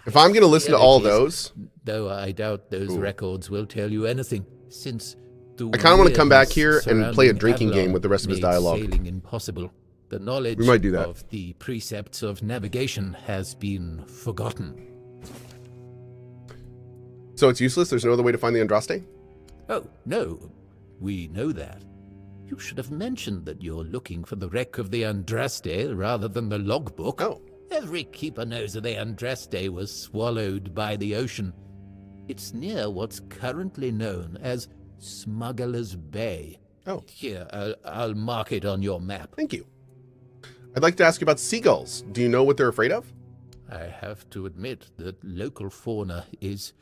If I'm going to listen to all those... Though I doubt those records will tell you anything, since the I kind of want to come back here and play a drinking Avalon game with the rest of his made dialogue. Sailing impossible. The knowledge We might do that. of the precepts of navigation has been forgotten. So it's useless? There's no other way to find the Andraste? Oh, no. We know that. You should have mentioned that you're looking for the wreck of the Andraste rather than the logbook. Oh. Every keeper knows that the Andraste was swallowed by the ocean. It's near what's currently known as Smuggler's Bay. Oh. Here, I'll mark it on your map. Thank you. I'd like to ask you about seagulls. Do you know what they're afraid of? I have to admit that local fauna is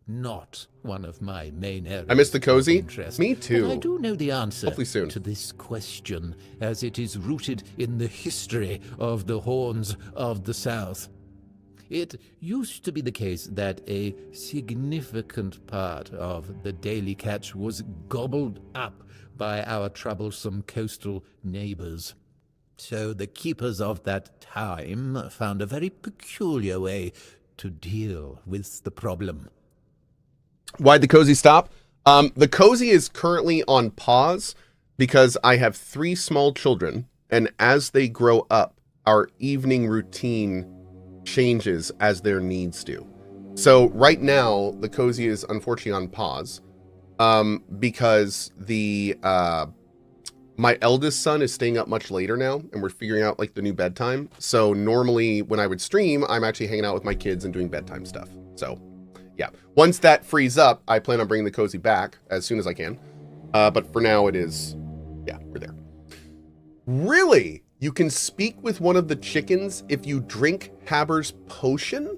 not one of my main areas. I missed the cozy. Interest. Me too. But I do know the answer Hopefully soon. to this question, as it is rooted in the history of the Horns of the South. It used to be the case that a significant part of the daily catch was gobbled up by our troublesome coastal neighbors. So the keepers of that time found a very peculiar way to deal with the problem. Why'd the cozy stop? The cozy is currently on pause because I have 3 small children, and as they grow up, our evening routine changes as their needs do. So right now, the cozy is unfortunately on pause because the my eldest son is staying up much later now, and we're figuring out like the new bedtime. So normally when I would stream, I'm actually hanging out with my kids and doing bedtime stuff. So yeah, once that frees up, I plan on bringing the cozy back as soon as I can. But for now it is, yeah, we're there. Really? You can speak with one of the chickens if you drink Haber's potion?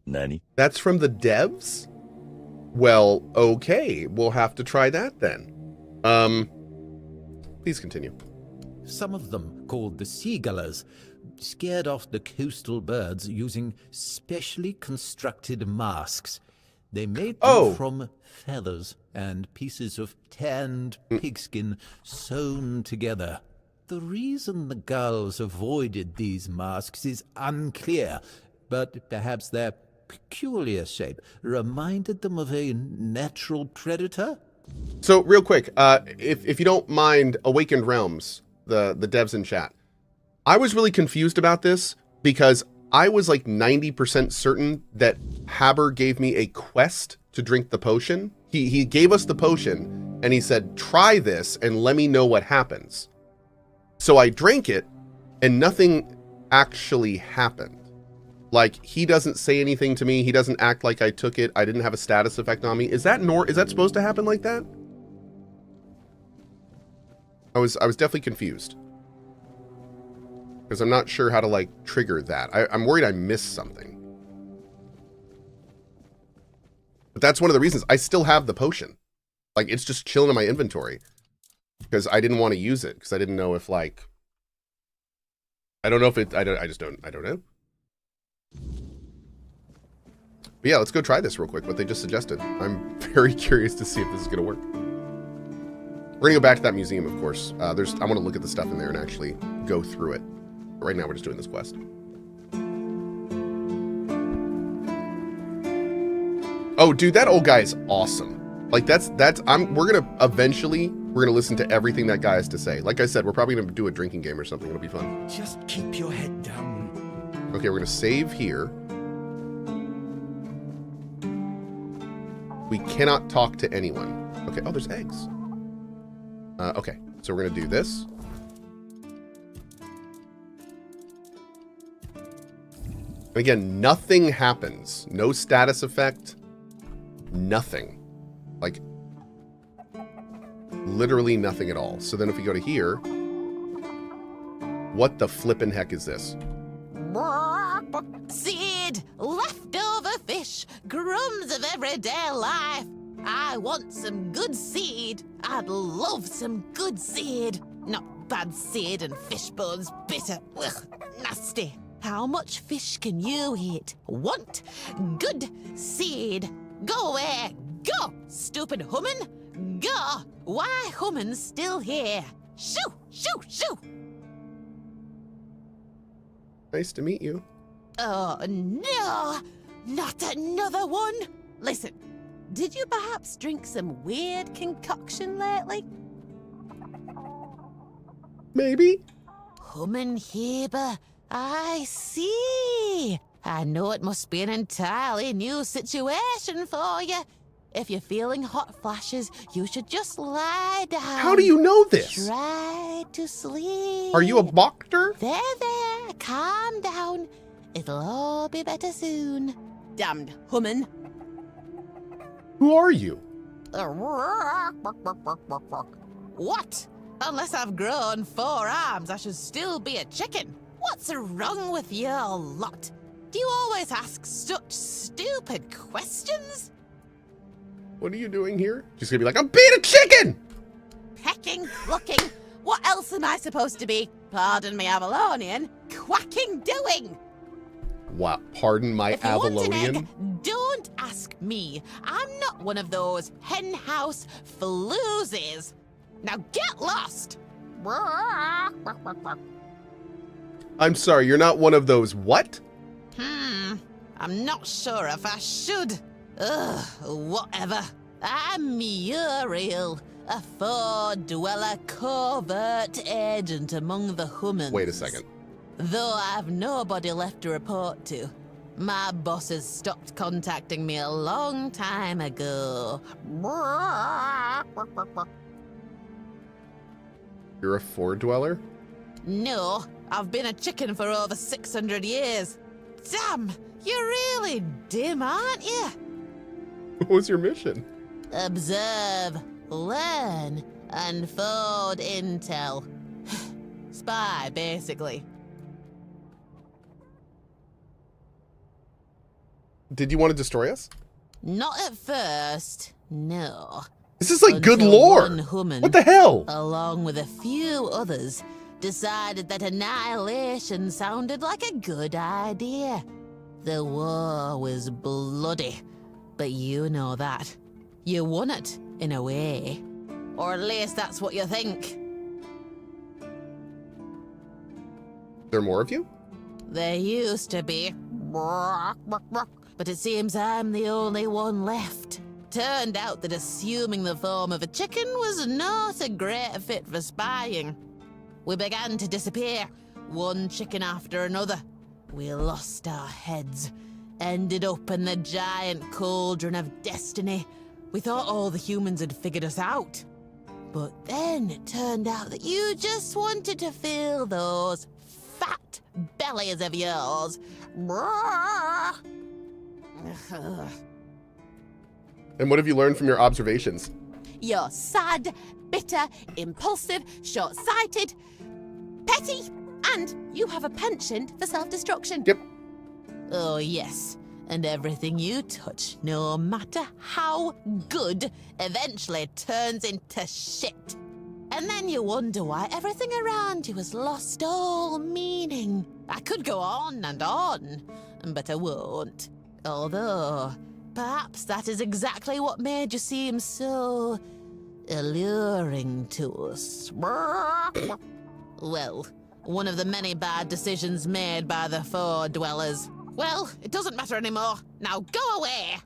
Nani? That's from the devs? Well, okay, we'll have to try that then. Please continue. Some of them, called the seagullers, scared off the coastal birds using specially constructed masks. They made them from feathers and pieces of tanned pigskin sewn together. The reason the gulls avoided these masks is unclear, but perhaps their peculiar shape reminded them of a natural predator? So real quick, if you don't mind, Awakened Realms, the devs in chat, I was really confused about this because I was like 90% certain that Haber gave me a quest to drink the potion. He gave us the potion and he said, try this and let me know what happens. So I drank it and nothing actually happened. Like, he doesn't say anything to me. He doesn't act like I took it. I didn't have a status effect on me. Is that supposed to happen like that? I was definitely confused. Because I'm not sure how to, like, trigger that. I'm worried I missed something. But that's one of the reasons. I still have the potion. Like, it's just chilling in my inventory. Because I didn't want to use it. Because I didn't know if, like... I don't know if it... I don't know. But yeah, let's go try this real quick, what they just suggested. I'm very curious to see if this is going to work. We're going to go back to that museum, of course. I want to look at the stuff in there and actually go through it. But right now, we're just doing this quest. Oh, dude, that old guy is awesome. Like, we're going to listen to everything that guy has to say. Like I said, we're probably going to do a drinking game or something. It'll be fun. Just keep your head down. Okay, we're going to save here. We cannot talk to anyone. Okay, oh, there's eggs. Okay, so we're gonna do this. Again, nothing happens. No status effect. Nothing. Like, literally nothing at all. So then if we go to here, what the flippin' heck is this? Seed, leftover fish, crumbs of everyday life. I want some good seed. I'd love some good seed. Not bad seed and fish bones, bitter. Ugh, nasty. How much fish can you eat? Want good seed. Go away. Go, stupid human. Go. Why human's still here? Shoo, shoo, shoo. Nice to meet you. Oh, no! Not another one! Listen, did you perhaps drink some weird concoction lately? Maybe. Hummenheber, I see. I know it must be an entirely new situation for you. If you're feeling hot flashes, you should just lie down. How do you know this? Try to sleep. Are you a doctor? There, calm down. It'll all be better soon. Damned hummin. Who are you? What? Unless I've grown 4 arms, I should still be a chicken. What's wrong with your lot? Do you always ask such stupid questions? What are you doing here? Just gonna be like, I'm being a chicken! Pecking, clucking. What else am I supposed to be? Pardon me, Avalonian. Quacking doing. Wow, pardon my If you want an Avalonian? egg, don't ask me. I'm not one of those henhouse floozies. Now get lost. I'm sorry, you're not one of those what? I'm not sure if I should. Ugh, whatever. I'm Muriel, a Fore-dweller covert agent among the humans. Wait a second. Though I've nobody left to report to. My bosses stopped contacting me a long time ago. You're a Fore-dweller? No, I've been a chicken for over 600 years. Damn, you're really dim, aren't you? What was your mission? Observe, learn, and forward intel. Spy, basically. Did you want to destroy us? Not at first, no. This is like good Until lore. one human, What the hell? along with a few others, decided that annihilation sounded like a good idea. The war was bloody, but you know that. You won it, in a way. Or at least that's what you think. There are more of you? There used to be. But it seems I'm the only one left. Turned out that assuming the form of a chicken was not a great fit for spying. We began to disappear, one chicken after another. We lost our heads, ended up in the giant cauldron of destiny. We thought all the humans had figured us out. But then it turned out that you just wanted to fill those fat bellies of yours. And what have you learned from your observations? You're sad, bitter, impulsive, short-sighted, petty, and you have a penchant for self-destruction. Yep. Oh, yes. And everything you touch, no matter how good, eventually turns into shit. And then you wonder why everything around you has lost all meaning. I could go on, but I won't. Although, perhaps that is exactly what made you seem so alluring to us. Well, one of the many bad decisions made by the Fore-dwellers. Well, it doesn't matter anymore. Now go away!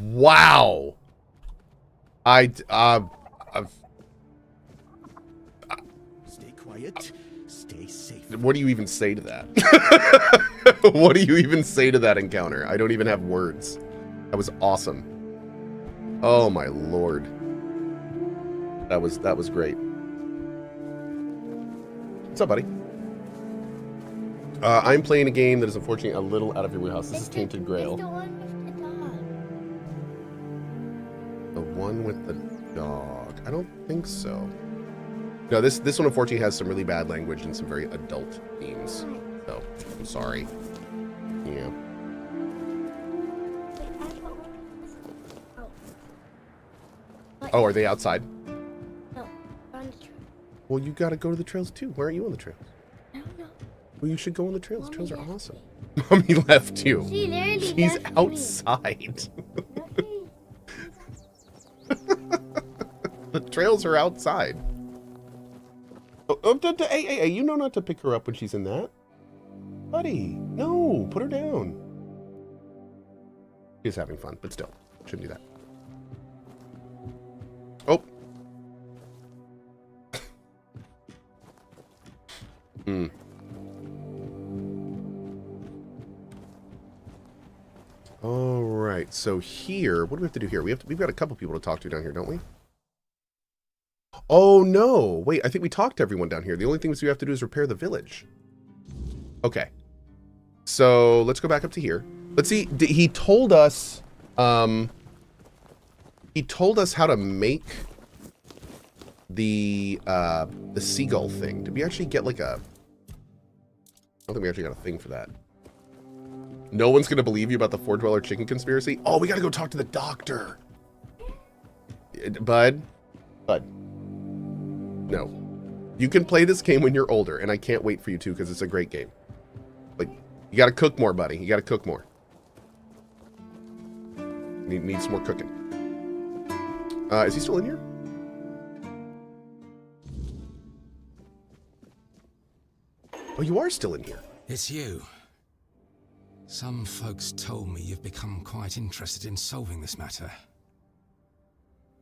Wow. Stay quiet. Stay safe. What do you even say to that? What do you even say to that encounter? I don't even have words. That was awesome. Oh my lord. That was great. What's up, buddy? I'm playing a game that is unfortunately a little out of your wheelhouse. This is Tainted Grail. The one with the dog. I don't think so. No, this one unfortunately has some really bad language and some very adult themes. So, I'm sorry. Yeah. Oh, are they outside? No, on the trail. Well, you gotta go to the trails too. Why aren't you on the trails? I don't know. Well, you should go on the trails. Mommy Trails are left awesome. me. Mommy left you. She literally She's left me. outside. Nothing. The trails are outside. Hey, you know not to pick her up when she's in that. Buddy, no, put her down. She's having fun, but still, shouldn't do that. Oh. All right, so here, what do we have to do here? We've got a couple people to talk to down here, don't we? Oh no! Wait, I think we talked to everyone down here. The only things we have to do is repair the village. Okay, so let's go back up to here. Let's see. He told us. He told us how to make the seagull thing. Did we actually get like a? I don't think we actually got a thing for that. No one's gonna believe you about the Fore-dweller chicken conspiracy. Oh, we gotta go talk to the doctor. Bud. No. You can play this game when you're older, and I can't wait for you to because it's a great game. Like, you gotta cook more, buddy. You gotta cook more. Needs more cooking. Is he still in here? Oh, you are still in here. It's you. Some folks told me you've become quite interested in solving this matter.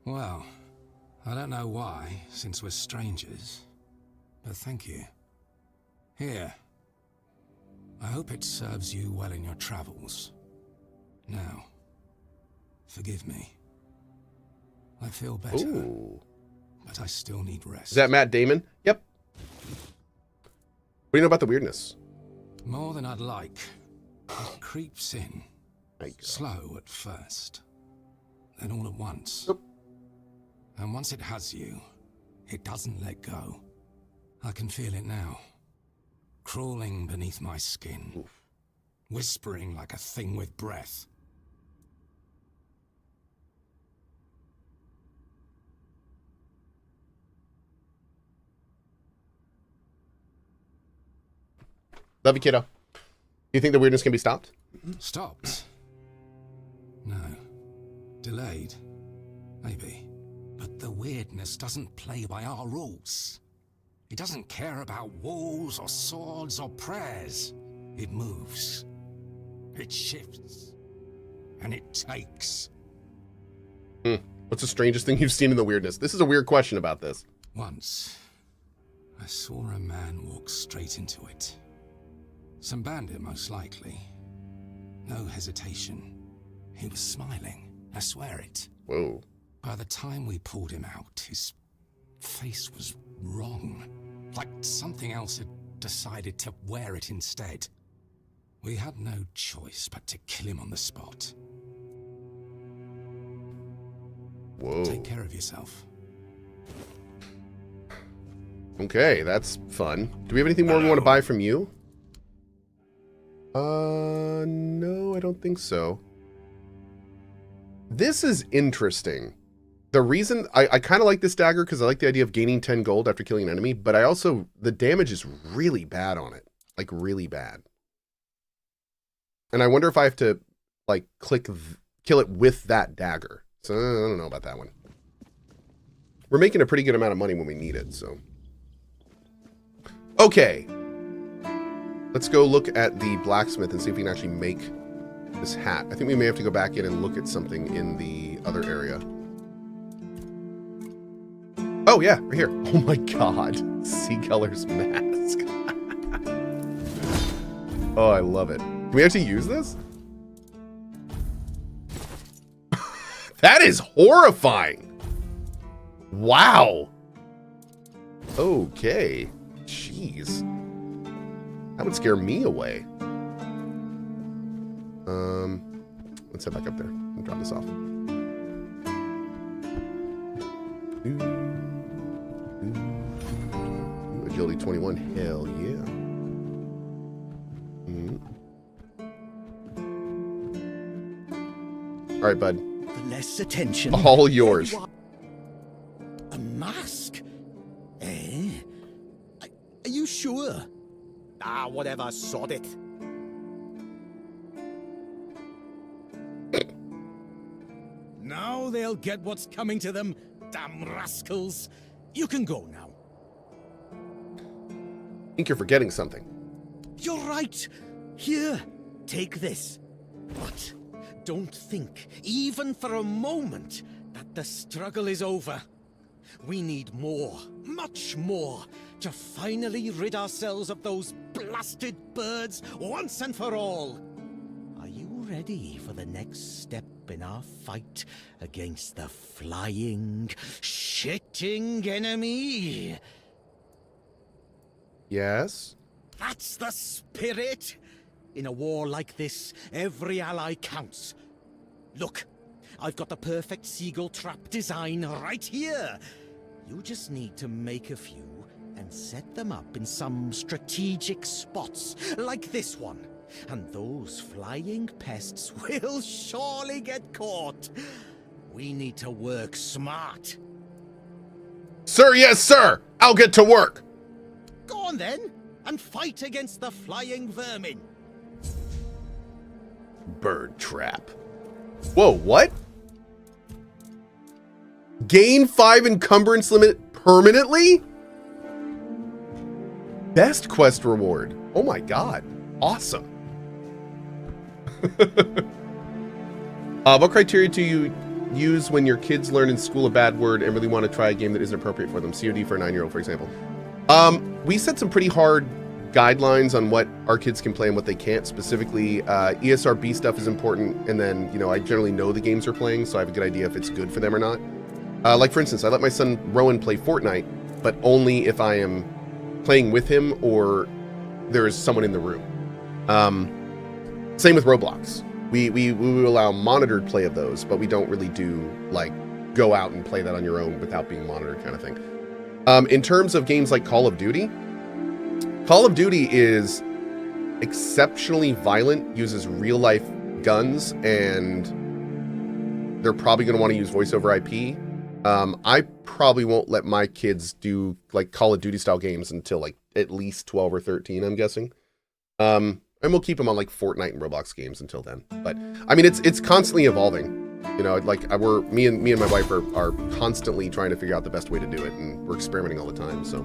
Well, I don't know why, since we're strangers, but thank you. Here. I hope it serves you well in your travels. Now, forgive me. I feel better, Ooh. but I still need rest. Is that Matt Damon? Yep. What do you know about the weirdness? More than I'd like. It creeps in, slow at first, then all at once. Oop. And once it has you, it doesn't let go. I can feel it now, crawling beneath my skin, Oof. whispering like a thing with breath. Love you, kiddo. Do you think the weirdness can be stopped? Stopped? No. Delayed? Maybe. But the weirdness doesn't play by our rules. It doesn't care about walls or swords or prayers. It moves. It shifts. And it takes. What's the strangest thing you've seen in the weirdness? This is a weird question about this. Once, I saw a man walk straight into it. Some bandit, most likely. No hesitation. He was smiling. I swear it. Whoa. By the time we pulled him out, his face was wrong. Like something else had decided to wear it instead. We had no choice but to kill him on the spot. Whoa. Take care of yourself. Okay, that's fun. Do we have anything more we want to buy from you? No, I don't think so. This is interesting. The reason I kind of like this dagger because I like the idea of gaining 10 gold after killing an enemy, but I also, the damage is really bad on it. Like, really bad. And I wonder if I have to, like, kill it with that dagger. So, I don't know about that one. We're making a pretty good amount of money when we need it, so. Okay. Let's go look at the blacksmith and see if we can actually make this hat. I think we may have to go back in and look at something in the other area. Oh, yeah, right here. Oh my god. Seaguller's mask. Oh, I love it. Can we actually use this? That is horrifying. Wow. Okay. Jeez. That would scare me away. Let's head back up there and drop this off. Agility 21. Hell yeah. All right, bud. The less attention. All yours. A mask? Eh? Are you sure? Ah, whatever, sod it. Now they'll get what's coming to them, damn rascals. You can go now. think you're forgetting something. You're right. Here, take this. But don't think, even for a moment, that the struggle is over. We need more, much more, to finally rid ourselves of those blasted birds once and for all. Are you ready for the next step in our fight against the flying, shitting enemy? Yes. That's the spirit! In a war like this, every ally counts. Look, I've got the perfect seagull trap design right here. You just need to make a few and set them up in some strategic spots, like this one. And those flying pests will surely get caught. We need to work smart. Sir, yes, sir! I'll get to work! Go on then, and fight against the flying vermin. Bird trap. Whoa, what? Gain 5 encumbrance limit permanently? Best quest reward. Oh my god. Awesome. What criteria do you use when your kids learn in school a bad word and really want to try a game that isn't appropriate for them? COD for a 9-year-old, for example. We set some pretty hard guidelines on what our kids can play and what they can't. Specifically, ESRB stuff is important, and then, you know, I generally know the games they're playing, so I have a good idea if it's good for them or not. Like, for instance, I let my son Rowan play Fortnite, but only if I am playing with him or there is someone in the room. Same with Roblox. We will allow monitored play of those, but we don't really do, like, go out and play that on your own without being monitored kind of thing. In terms of games like Call of Duty is exceptionally violent, uses real-life guns, and they're probably going to want to use voice over IP. I probably won't let my kids do, like, Call of Duty style games until, like, at least 12 or 13, I'm guessing. And we'll keep them on, like, Fortnite and Roblox games until then. But, I mean, it's constantly evolving. You know, like, me and my wife are constantly trying to figure out the best way to do it, and we're experimenting all the time, so.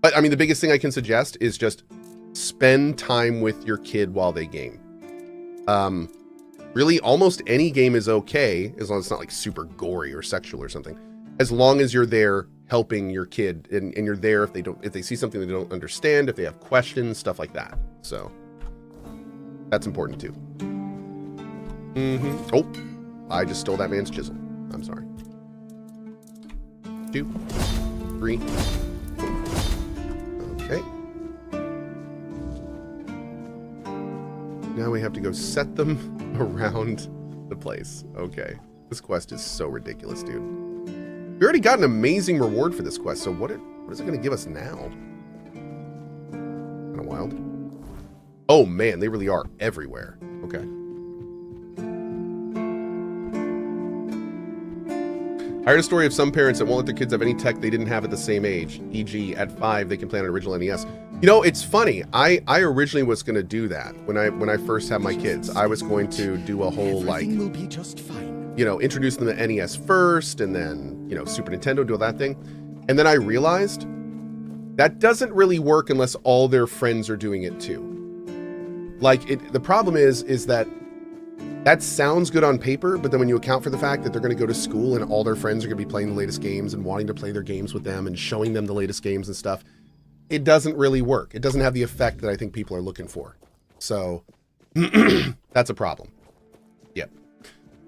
But, I mean, the biggest thing I can suggest is just spend time with your kid while they game. Really, almost any game is okay, as long as it's not, like, super gory or sexual or something. As long as you're there helping your kid, and you're there if they see something they don't understand, if they have questions, stuff like that. So, that's important, too. Oh, I just stole that man's chisel. I'm sorry. 2, 3. Okay. Now we have to go set them around the place. Okay. This quest is so ridiculous, dude. We already got an amazing reward for this quest, so what is it going to give us now? Kind of wild. Oh man, they really are everywhere. Okay. I heard a story of some parents that won't let their kids have any tech they didn't have at the same age. E.g., at 5, they can play on an original NES. You know, it's funny. I originally was going to do that when I first had my kids. I was going to do a whole, like, will be just fine. You know, introduce them to NES first, and then, you know, Super Nintendo, do all that thing. And then I realized that doesn't really work unless all their friends are doing it too. Like, the problem is that sounds good on paper, but then when you account for the fact that they're going to go to school and all their friends are going to be playing the latest games and wanting to play their games with them and showing them the latest games and stuff, it doesn't really work. It doesn't have the effect that I think people are looking for. So that's a problem. Yep.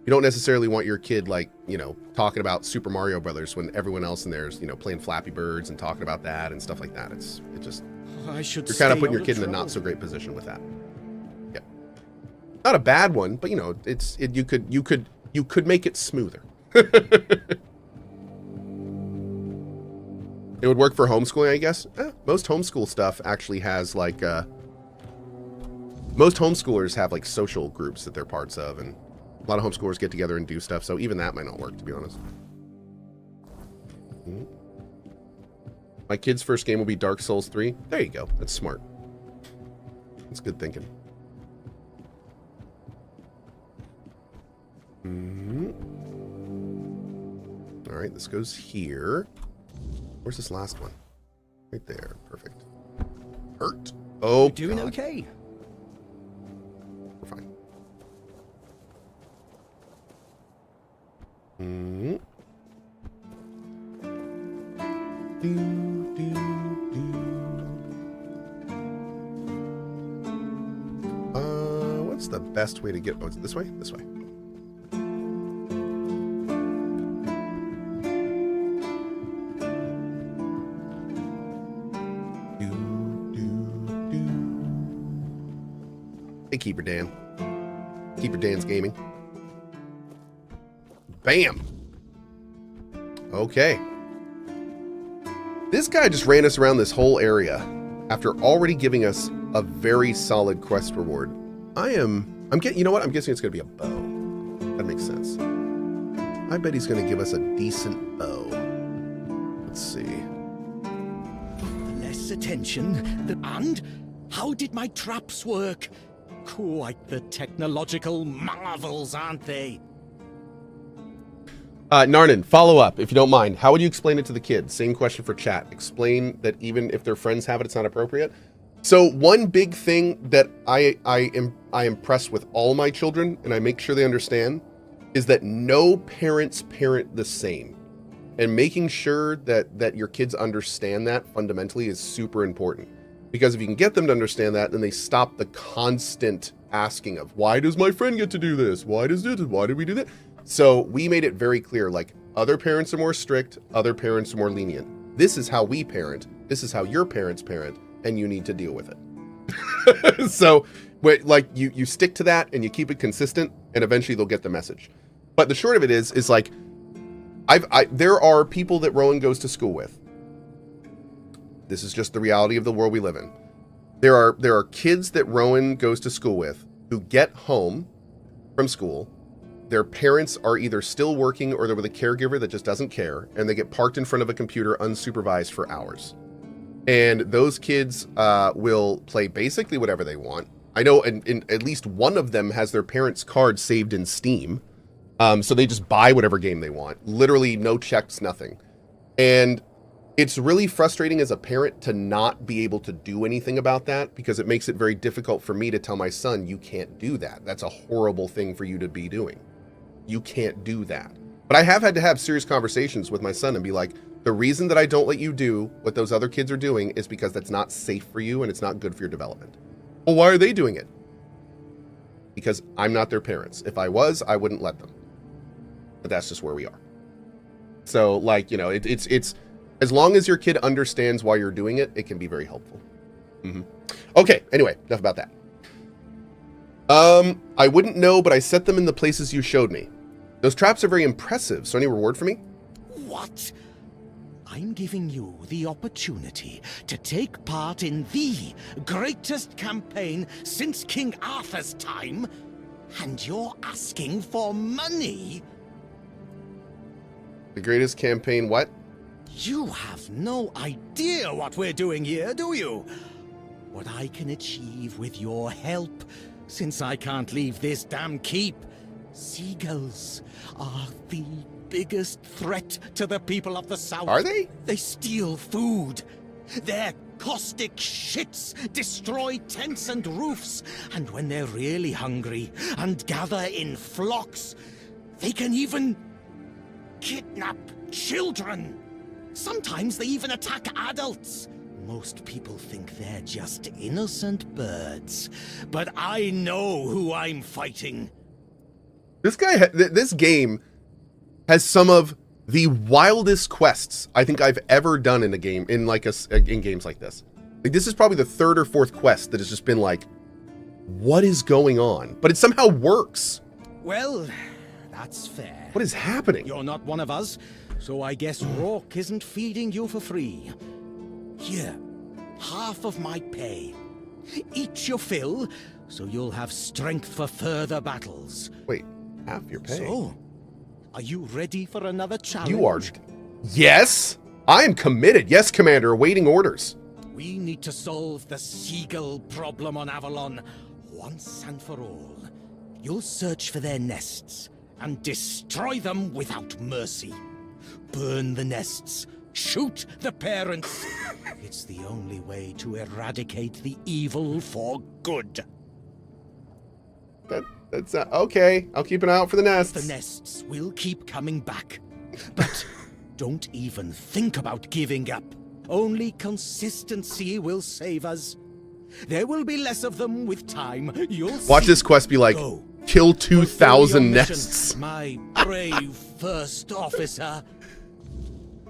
You don't necessarily want your kid, like, you know, talking about Super Mario Brothers when everyone else in there is, you know, playing Flappy Birds and talking about that and stuff like that. You're kind of putting your kid in a not so great position with that. Yep. Not a bad one, but, you know, you could make it smoother. It would work for homeschooling, I guess. Most homeschool stuff actually has, like, most homeschoolers have, like, social groups that they're parts of, and a lot of homeschoolers get together and do stuff, so even that might not work, to be honest. My kid's first game will be Dark Souls 3. There you go. That's smart. That's good thinking. All right, this goes here. Where's this last one? Right there. Perfect. Hurt. Oh, You doing God. okay? We're fine. Mm-hmm. What's the best way to get... Oh, is it this way? This way. Hey, Keeper Dan. Keeper Dan's Gaming. Bam! Okay. This guy just ran us around this whole area after already giving us a very solid quest reward. I'm getting, you know what? I'm guessing it's going to be a bow. That makes sense. I bet he's going to give us a decent bow. Let's see. Less attention. And how did my traps work? Quite the technological marvels, aren't they? Narnan, follow up, if you don't mind. How would you explain it to the kids? Same question for chat. Explain that even if their friends have it, it's not appropriate. So one big thing that I impress with all my children, and I make sure they understand, is that no parents parent the same. And making sure that your kids understand that fundamentally is super important. Because if you can get them to understand that, then they stop the constant asking of, why does my friend get to do this? Why does this? Why did we do that? So we made it very clear, like, other parents are more strict, other parents are more lenient. This is how we parent. This is how your parents parent, and you need to deal with it. So, like, you stick to that and you keep it consistent, and eventually they'll get the message. But the short of it is like, there are people that Rowan goes to school with. This is just the reality of the world we live in. There are kids that Rowan goes to school with who get home from school. Their parents are either still working or they're with a caregiver that just doesn't care, and they get parked in front of a computer unsupervised for hours. And those kids will play basically whatever they want. I know in at least one of them has their parents' card saved in Steam. So they just buy whatever game they want. Literally no checks, nothing. And it's really frustrating as a parent to not be able to do anything about that, because it makes it very difficult for me to tell my son, you can't do that. That's a horrible thing for you to be doing. You can't do that. But I have had to have serious conversations with my son and be like, the reason that I don't let you do what those other kids are doing is because that's not safe for you and it's not good for your development. Well, why are they doing it? Because I'm not their parents. If I was, I wouldn't let them. But that's just where we are. So, like, you know, it's as long as your kid understands why you're doing it, it can be very helpful. Okay, anyway, enough about that. I wouldn't know, but I set them in the places you showed me. Those traps are very impressive. So any reward for me? What? I'm giving you the opportunity to take part in the greatest campaign since King Arthur's time, and you're asking for money? The greatest campaign, what? You have no idea what we're doing here, do you? What I can achieve with your help, since I can't leave this damn keep. Seagulls are the biggest threat to the people of the South. Are they? They steal food. Their caustic shits destroy tents and roofs. And when they're really hungry and gather in flocks, they can even kidnap children. Sometimes they even attack adults. Most people think they're just innocent birds, but I know who I'm fighting. This guy, this game has some of the wildest quests I think I've ever done in a game, in games like this. Like, this is probably the third or fourth quest that has just been like, what is going on? But it somehow works. Well, that's fair. What is happening? You're not one of us, so I guess Rourke isn't feeding you for free. Here, half of my pay. Eat your fill, so you'll have strength for further battles. Wait, half your pay? So, are you ready for another challenge? You are. Yes, I am committed. Yes, Commander, awaiting orders. We need to solve the seagull problem on Avalon once and for all. You'll search for their nests and destroy them without mercy. Burn the nests, Shoot the parents. It's the only way to eradicate the evil for good. That's okay. I'll keep an eye out for the nests. The nests will keep coming back. But don't even think about giving up. Only consistency will save us. There will be less of them with time. You'll Watch see. this quest be like, Go. kill Fulfill your 2,000 mission, nests. My brave first officer.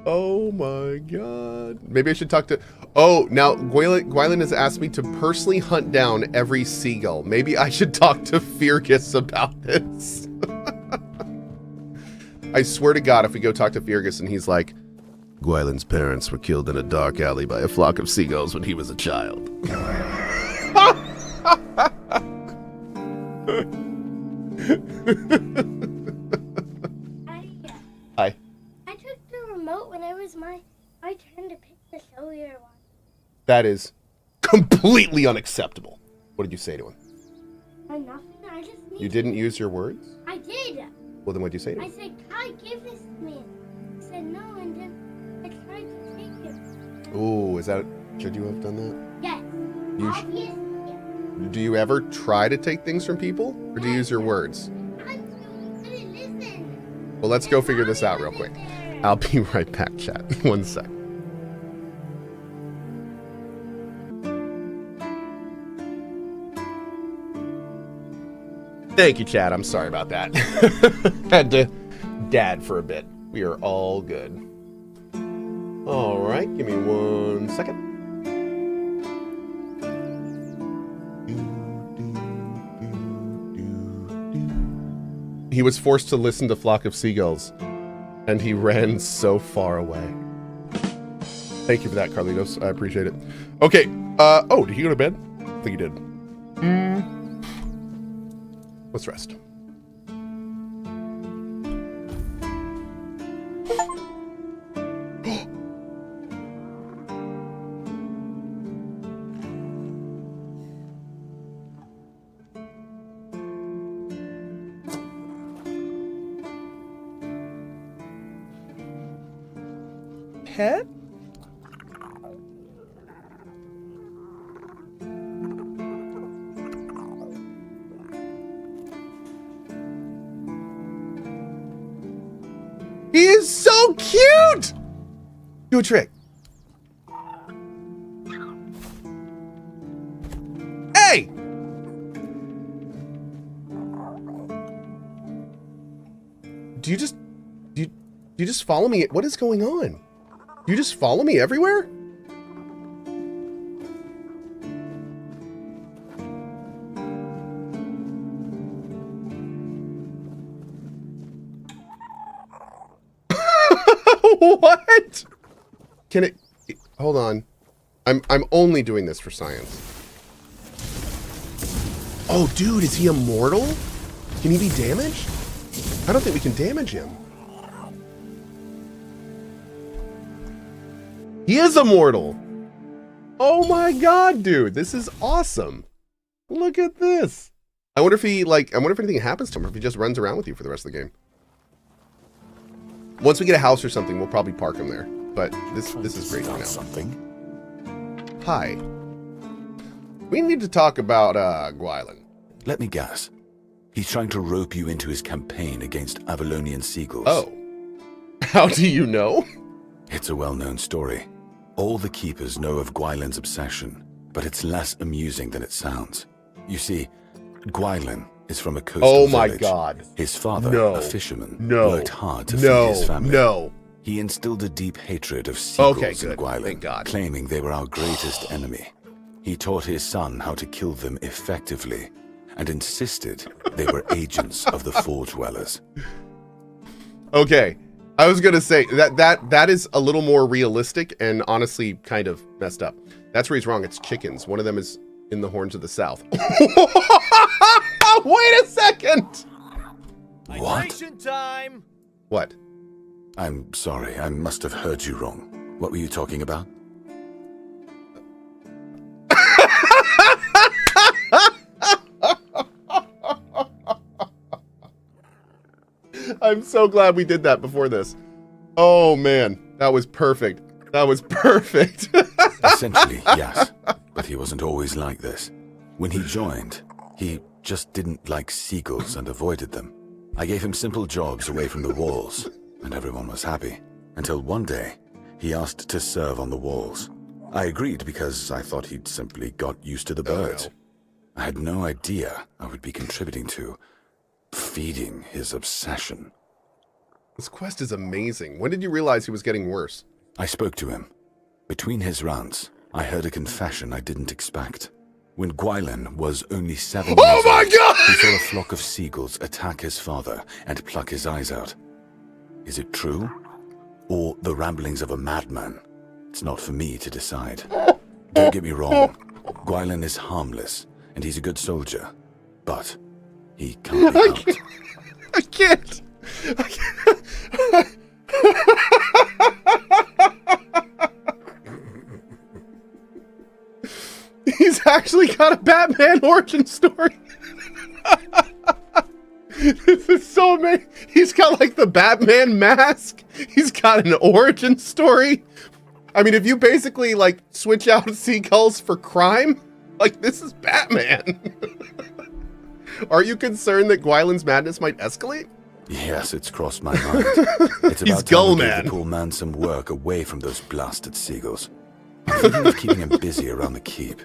Oh my god. Maybe I should talk to... Oh, now Gwylan has asked me to personally hunt down every seagull. Maybe I should talk to Fergus about this. I swear to God, if we go talk to Fergus and he's like, Gwylan's parents were killed in a dark alley by a flock of seagulls when he was a child. Hi. I took the remote when it was my turn to pick the cellular one. That is completely unacceptable. What did you say to him? Nothing. I just need. You didn't use your words? I did. Well, then what did you say to I him? said, Kai, give this to me. He said no, and then I tried to take it. Ooh, is that... Should you have done that? Yes. You Obviously. Do you ever try to take things from people? Or do you use your words? I didn't listen. Well, let's go figure this out real quick. I'll be right back, chat. One sec. Thank you, chat. I'm sorry about that. Had to dad for a bit. We are all good. All right, give me 1 second. He was forced to listen to Flock of Seagulls, and he ran so far away. Thank you for that, Carlitos. I appreciate it. Okay. Oh, did he go to bed? I think he did. Let's rest. Pet? He is so cute! Do a trick. Hey! Do you just follow me? What is going on? Do you just follow me everywhere? What? Can it... Hold on. I'm only doing this for science. Oh, dude, is he immortal? Can he be damaged? I don't think we can damage him. He is immortal. Oh my god, dude. This is awesome. Look at this. I wonder if he, like, I wonder if anything happens to him, or if he just runs around with you for the rest of the game. Once we get a house or something, we'll probably park him there. But this is great for now. Something. Hi. We need to talk about Gwylan. Let me guess. He's trying to rope you into his campaign against Avalonian seagulls. Oh. How do you know? It's a well-known story. All the keepers know of Gwylan's obsession, but it's less amusing than it sounds. You see, Gwylan is from a coastal village. Oh my god. His father, a fisherman, worked hard to feed his family. He instilled a deep hatred of seagulls in Gwylan, thank God. claiming they were our greatest enemy. He taught his son how to kill them effectively, and insisted they were agents of the Fore-dwellers. Okay. I was gonna say that is a little more realistic and honestly kind of messed up. That's where he's wrong. It's chickens. One of them is in the Horns of the South. Wait a second. What? Time. What? I'm sorry. I must have heard you wrong. What were you talking about? I'm so glad we did that before this. Oh man, That was perfect. That was perfect. Essentially, yes. But he wasn't always like this. When he joined, he just didn't like seagulls and avoided them. I gave him simple jobs away from the walls, and everyone was happy. Until one day, he asked to serve on the walls. I agreed because I thought he'd simply got used to the birds. no. I had no idea I would be contributing to feeding his obsession. This quest is amazing. When did you realize he was getting worse? I spoke to him. Between his runs, I heard a confession I didn't expect. When Gwylan was only 7 Oh years my old, God! he saw a flock of seagulls attack his father and pluck his eyes out. Is it true? Or the ramblings of a madman? It's not for me to decide. Don't get me wrong. Gwylan is harmless, and he's a good soldier. But he can't be helped. I can't. He's actually got a Batman origin story. This is so amazing. He's got like the Batman mask. He's got an origin story. I mean, if you basically like switch out seagulls for crime, like this is Batman. Are you concerned that Gwylan's madness might escalate? Yes, it's crossed my mind. It's He's about Gull time I gave Man. the poor man some work away from those blasted seagulls. I'm thinking of keeping him busy around the keep.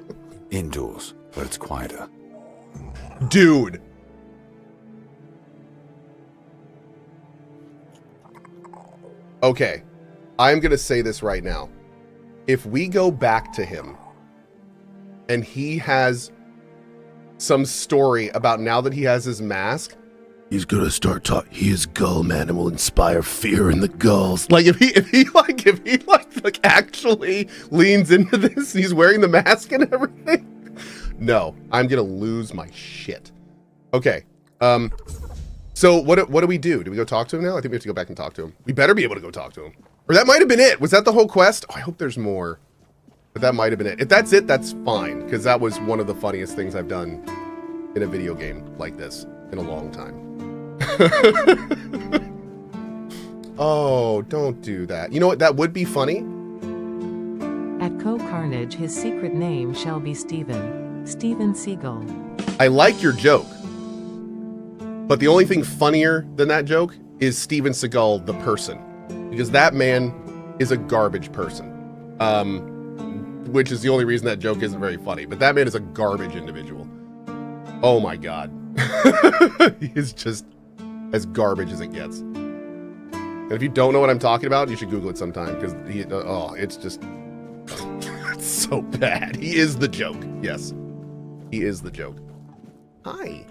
Indoors, where it's quieter. Dude. Okay, I'm gonna say this right now. If we go back to him and he has some story about now that he has his mask, he's gonna start talking. He is Gull Man and will inspire fear in the gulls. Like if he actually leans into this, he's wearing the mask and everything. No, I'm gonna lose my shit. Okay. So what do we do? Do we go talk to him now? I think we have to go back and talk to him. We better be able to go talk to him. Or that might have been it. Was that the whole quest? Oh, I hope there's more. But that might have been it. If that's it, that's fine. Because that was one of the funniest things I've done in a video game like this in a long time. Oh, don't do that. You know what? That would be funny. At CohhCarnage, his secret name shall be Steven Seagull. I like your joke. But the only thing funnier than that joke is Steven Seagal, the person. Because that man is a garbage person. Which is the only reason that joke isn't very funny. But that man is a garbage individual. Oh my God. He is just as garbage as it gets. And if you don't know what I'm talking about, you should Google it sometime. Because it's just... it's so bad. He is the joke. Yes. He is the joke. Hi.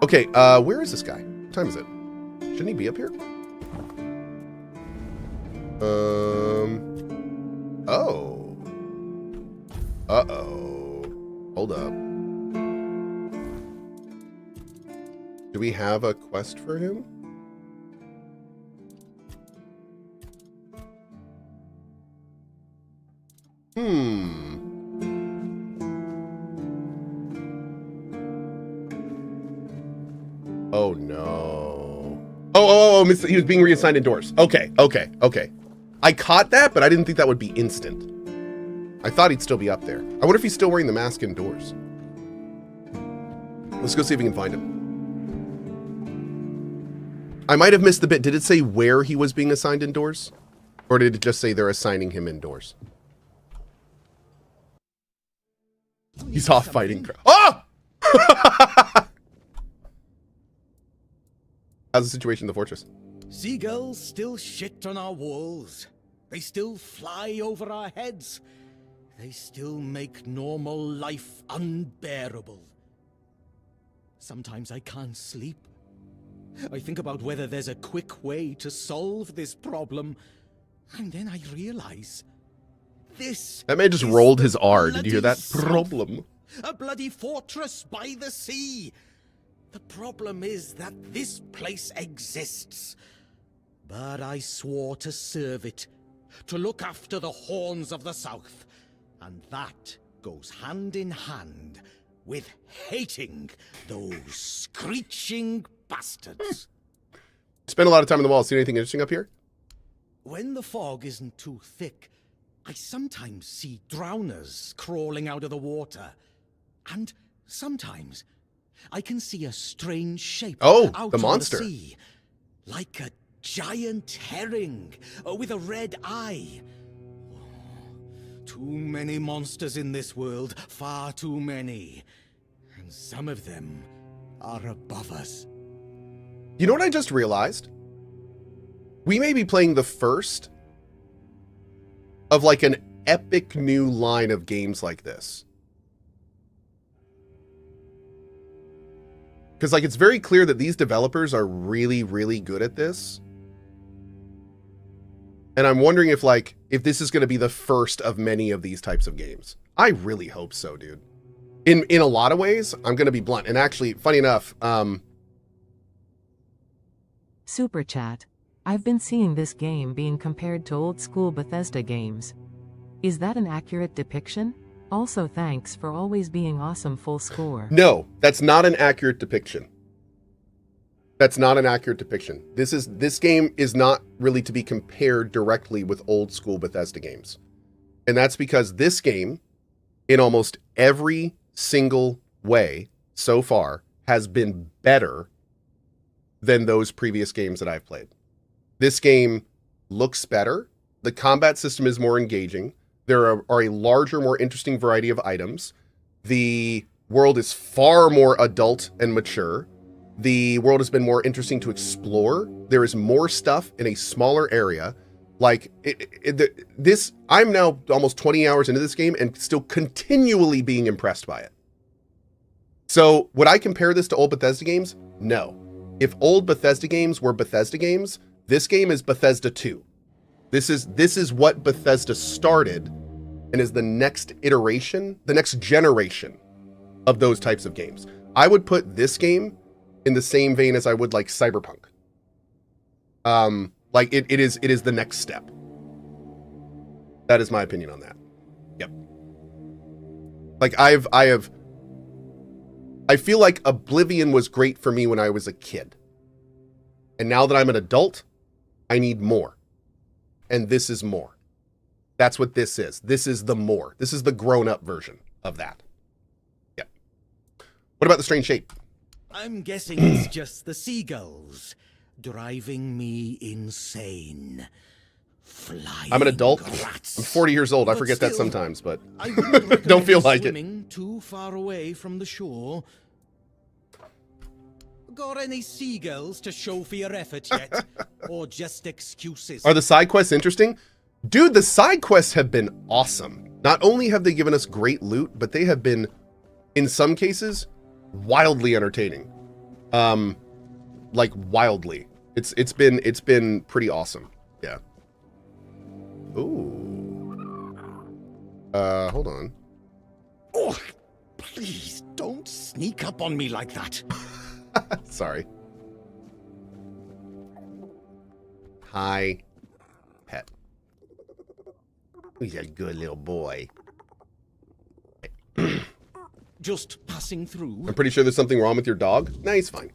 Okay, where is this guy? What time is it? Shouldn't he be up here? Oh. Uh-oh. Hold up. Do we have a quest for him? Oh no. Oh, he was being reassigned indoors. Okay. I caught that, but I didn't think that would be instant. I thought he'd still be up there. I wonder if he's still wearing the mask indoors. Let's go see if we can find him. I might have missed the bit. Did it say where he was being assigned indoors? Or did it just say they're assigning him indoors? He's off fighting. Oh! How's the situation in the fortress? Seagulls still shit on our walls. They still fly over our heads. They still make normal life unbearable. Sometimes I can't sleep. I think about whether there's a quick way to solve this problem. And then I realize... That man just rolled his R. Did you hear that? Problem. A bloody fortress by the sea. The problem is that this place exists. But I swore to serve it, to look after the horns of the south. And that goes hand in hand with hating those screeching bastards. Spend a lot of time on the wall. See anything interesting up here? When the fog isn't too thick, I sometimes see drowners crawling out of the water. And sometimes I can see a strange shape out the on monster. the sea. Like a giant herring with a red eye. Too many monsters in this world, far too many. And some of them are above us. You know what I just realized? We may be playing the first of like an epic new line of games like this. Because like it's very clear that these developers are really, really good at this. And I'm wondering if this is going to be the first of many of these types of games. I really hope so, dude. In a lot of ways, I'm going to be blunt. And actually, funny enough, Super chat. I've been seeing this game being compared to old school Bethesda games. Is that an accurate depiction? Also thanks for always being awesome. Full score. No, that's not an accurate depiction. That's not an accurate depiction. This game is not really to be compared directly with old school Bethesda games. And that's because this game, in almost every single way so far, has been better than those previous games that I've played. This game looks better. The combat system is more engaging. There are a larger, more interesting variety of items. The world is far more adult and mature. The world has been more interesting to explore. There is more stuff in a smaller area. Like I'm now almost 20 hours into this game and still continually being impressed by it. So would I compare this to old Bethesda games? No. If old Bethesda games were Bethesda games, this game is Bethesda 2. This is what Bethesda started and is the next iteration, the next generation of those types of games. I would put this game in the same vein as I would like Cyberpunk. Like it is the next step. That is my opinion on that. Yep. Like I feel like Oblivion was great for me when I was a kid. And now that I'm an adult, I need more. And this is more. That's what this is. This is the more. This is the grown-up version of that. Yep. What about the strange shape? I'm guessing it's just the seagulls driving me insane. Flying I'm an adult. rats. I'm 40 years old. I But forget that still, sometimes, but I wouldn't don't feel recommend like it. swimming too far away from the shore. Got any seagulls to show for your effort yet? Or just excuses? Are the side quests interesting? Dude, the side quests have been awesome. Not only have they given us great loot, but they have been, in some cases, wildly entertaining. Like wildly. It's been pretty awesome. Yeah. Ooh. Hold on. Oh, please don't sneak up on me like that. Sorry. Hi, pet. He's a good little boy. Just passing through. I'm pretty sure there's something wrong with your dog. Nah, he's fine.